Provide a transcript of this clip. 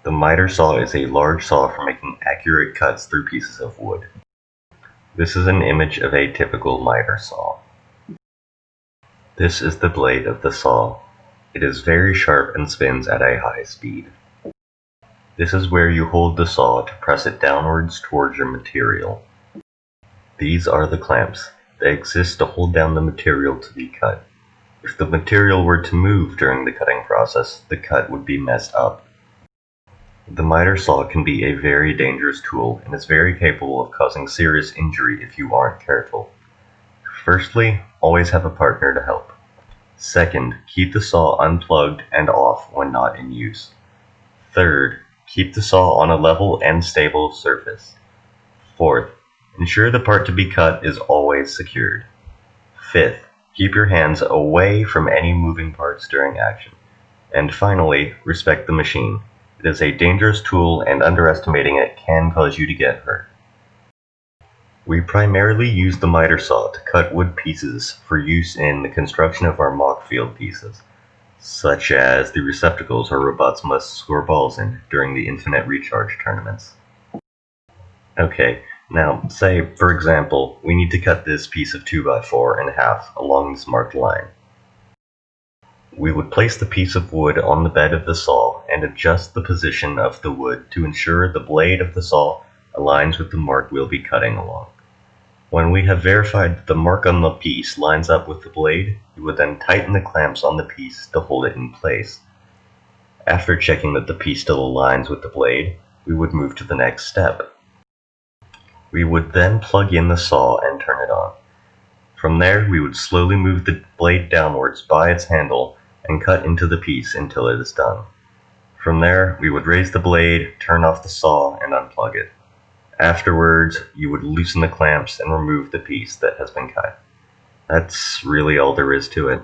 The miter saw is a large saw for making accurate cuts through pieces of wood. This is an image of a typical miter saw. This is the blade of the saw. It is very sharp and spins at a high speed. This is where you hold the saw to press it downwards towards your material. These are the clamps. They exist to hold down the material to be cut. If the material were to move during the cutting process, the cut would be messed up. The miter saw can be a very dangerous tool and is very capable of causing serious injury if you aren't careful. Firstly, always have a partner to help. Second, keep the saw unplugged and off when not in use. Third, keep the saw on a level and stable surface. Fourth, ensure the part to be cut is always secured. Fifth, keep your hands away from any moving parts during action. And finally, respect the machine. It is a dangerous tool and underestimating it can cause you to get hurt. We primarily use the miter saw to cut wood pieces for use in the construction of our mock field pieces, such as the receptacles our robots must score balls in during the infinite recharge tournaments. Okay, now say, for example, we need to cut this piece of 2x4 in half along this marked line. We would place the piece of wood on the bed of the saw and adjust the position of the wood to ensure the blade of the saw aligns with the mark we'll be cutting along. When we have verified that the mark on the piece lines up with the blade, we would then tighten the clamps on the piece to hold it in place. After checking that the piece still aligns with the blade, we would move to the next step. We would then plug in the saw and turn it on. From there, we would slowly move the blade downwards by its handle and cut into the piece until it is done. From there, we would raise the blade, turn off the saw, and unplug it. Afterwards, you would loosen the clamps and remove the piece that has been cut. That's really all there is to it.